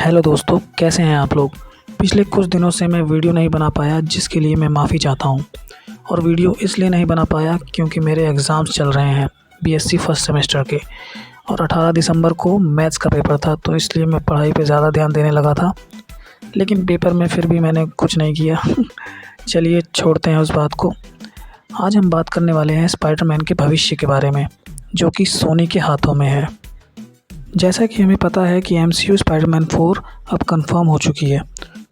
Hello दोस्तों, कैसे हैं आप लोग। पिछले कुछ दिनों से मैं वीडियो नहीं बना पाया, जिसके लिए मैं माफ़ी चाहता हूं। और वीडियो इसलिए नहीं बना पाया क्योंकि मेरे एग्ज़ाम्स चल रहे हैं बीएससी फर्स्ट सेमेस्टर के, और 18 दिसंबर को मैथ्स का पेपर था, तो इसलिए मैं पढ़ाई पे ज़्यादा ध्यान देने लगा था। लेकिन पेपर में फिर भी मैंने कुछ नहीं किया। चलिए छोड़ते हैं उस बात को। आज हम बात करने वाले हैं स्पाइडरमैन के भविष्य के बारे में, जो कि सोनी के हाथों में है। जैसा कि हमें पता है कि एमसीयू स्पाइडरमैन 4 अब कंफर्म हो चुकी है।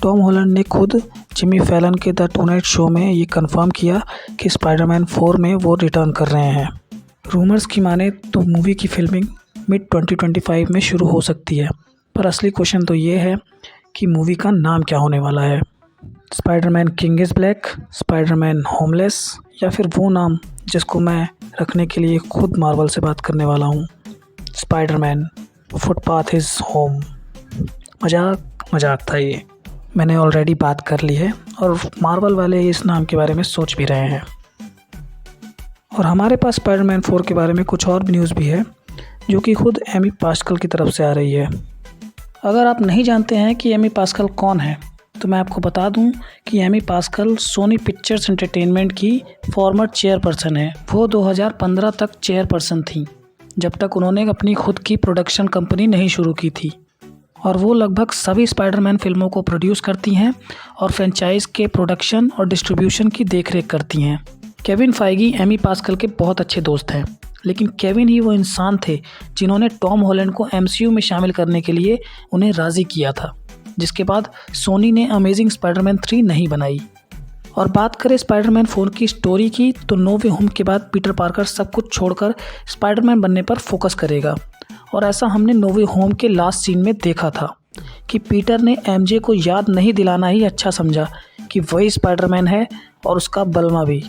टॉम हॉलैंड ने खुद जिमी फैलन के द टुनाइट शो में ये कंफर्म किया कि स्पाइडरमैन 4 में वो रिटर्न कर रहे हैं। रूमर्स की माने तो मूवी की फिल्मिंग मिड 2025 में शुरू हो सकती है, पर असली क्वेश्चन तो ये है कि मूवी का नाम क्या होने वाला है। Spiderman king is black, Spiderman homeless, या फिर वो नाम जिसको मैं रखने के लिए खुद मार्वल से बात करने वाला हूँ, स्पाइडरमैन फुटपाथ इज़ होम। मजाक था ये। मैंने ऑलरेडी बात कर ली है और मार्वल वाले इस नाम के बारे में सोच भी रहे हैं। और हमारे पास स्पाइडरमैन 4 के बारे में कुछ और भी न्यूज़ भी है, जो कि खुद एमी पास्कल की तरफ से आ रही है। अगर आप नहीं जानते हैं कि एमी पास्कल कौन है, तो मैं आपको बता दूं कि Amy Pascal Sony Pictures Entertainment की फॉर्मर चेयरपर्सन है। वो 2015 तक चेयरपर्सन थी, जब तक उन्होंने अपनी खुद की प्रोडक्शन कंपनी नहीं शुरू की थी। और वो लगभग सभी स्पाइडरमैन फिल्मों को प्रोड्यूस करती हैं और फ्रेंचाइज के प्रोडक्शन और डिस्ट्रीब्यूशन की देखरेख करती हैं। केविन फाइगी एमी पास्कल के बहुत अच्छे दोस्त हैं, लेकिन केविन ही वो इंसान थे जिन्होंने टॉम हॉलैंड को एमसीयू में शामिल करने के लिए उन्हें राज़ी किया था, जिसके बाद सोनी ने अमेजिंग स्पाइडरमैन 3 नहीं बनाई। और बात करें स्पाइडरमैन 4 की स्टोरी की, तो नो वे होम के बाद पीटर पार्कर सब कुछ छोड़कर स्पाइडरमैन बनने पर फोकस करेगा। और ऐसा हमने नो वे होम के लास्ट सीन में देखा था कि पीटर ने एमजे को याद नहीं दिलाना ही अच्छा समझा कि वही स्पाइडरमैन है, और उसका बलमा भी।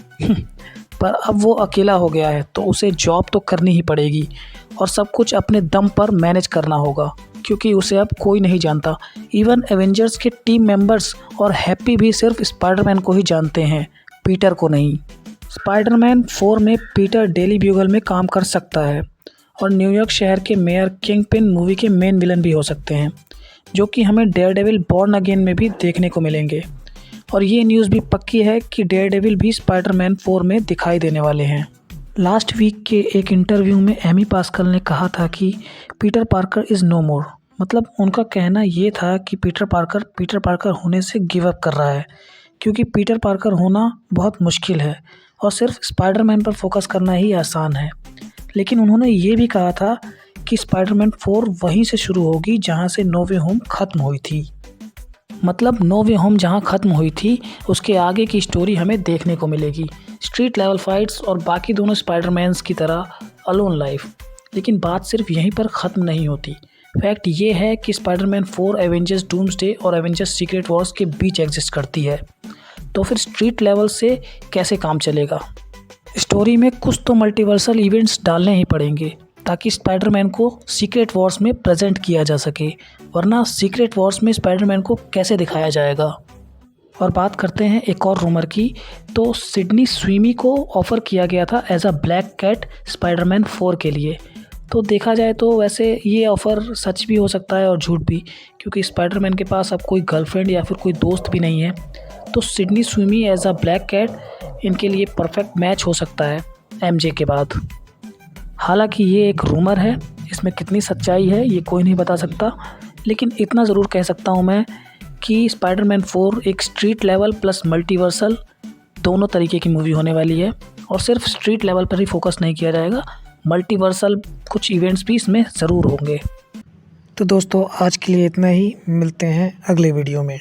पर अब वो अकेला हो गया है, तो उसे जॉब तो करनी ही पड़ेगी और सब कुछ अपने दम पर मैनेज करना होगा, क्योंकि उसे अब कोई नहीं जानता। इवन एवेंजर्स के टीम मेंबर्स और हैप्पी भी सिर्फ स्पाइडरमैन को ही जानते हैं, पीटर को नहीं। स्पाइडरमैन 4 में पीटर डेली ब्यूगल में काम कर सकता है और न्यूयॉर्क शहर के मेयर किंगपिन मूवी के मेन विलन भी हो सकते हैं, जो कि हमें डेयरडेविल बॉर्न अगेन में भी देखने को मिलेंगे। और ये न्यूज़ भी पक्की है कि डेयरडेविल भी स्पाइडरमैन 4 में दिखाई देने वाले हैं। लास्ट वीक के एक इंटरव्यू में एमी पास्कल ने कहा था कि पीटर पार्कर इज़ नो मोर। मतलब उनका कहना ये था कि पीटर पार्कर होने से गिव अप कर रहा है, क्योंकि पीटर पार्कर होना बहुत मुश्किल है और सिर्फ स्पाइडरमैन पर फोकस करना ही आसान है। लेकिन उन्होंने ये भी कहा था कि स्पाइडरमैन 4 वहीं से शुरू होगी जहां से नो वे होम ख़त्म हुई थी। मतलब नो वे होम जहां ख़त्म हुई थी, उसके आगे की स्टोरी हमें देखने को मिलेगी। स्ट्रीट लेवल फाइट्स और बाकी दोनों स्पाइडरमैन्स की तरह अलोन लाइफ। लेकिन बात सिर्फ यहीं पर ख़त्म नहीं होती। फैक्ट ये है कि स्पाइडरमैन 4 एवेंजर्स डूम्सडे और एवेंजर्स सीक्रेट वॉर्स के बीच एग्जिस्ट करती है। तो फिर स्ट्रीट लेवल से कैसे काम चलेगा। स्टोरी में कुछ तो मल्टीवर्सल इवेंट्स डालने ही पड़ेंगे, ताकि स्पाइडरमैन को सीक्रेट वॉर्स में प्रेजेंट किया जा सके, वरना सीक्रेट वॉर्स में स्पाइडरमैन को कैसे दिखाया जाएगा। और बात करते हैं एक और रूमर की, तो सिडनी स्वीमी को ऑफ़र किया गया था as a black cat Spiderman 4 के लिए। तो देखा जाए तो वैसे ये ऑफ़र सच भी हो सकता है और झूठ भी, क्योंकि स्पाइडरमैन के पास अब कोई गर्लफ्रेंड या फिर कोई दोस्त भी नहीं है। तो सिडनी स्वीमी एज अ ब्लैक कैट इनके लिए परफेक्ट मैच हो सकता है एमजे के बाद। हालांकि ये एक रूमर है, इसमें कितनी सच्चाई है ये कोई नहीं बता सकता, लेकिन इतना ज़रूर कह सकता हूँ मैं कि स्पाइडरमैन 4 एक स्ट्रीट लेवल प्लस मल्टीवर्सल दोनों तरीके की मूवी होने वाली है। और सिर्फ स्ट्रीट लेवल पर ही फोकस नहीं किया जाएगा, मल्टीवर्सल कुछ इवेंट्स भी इसमें ज़रूर होंगे। तो दोस्तों आज के लिए इतना ही, मिलते हैं अगले वीडियो में।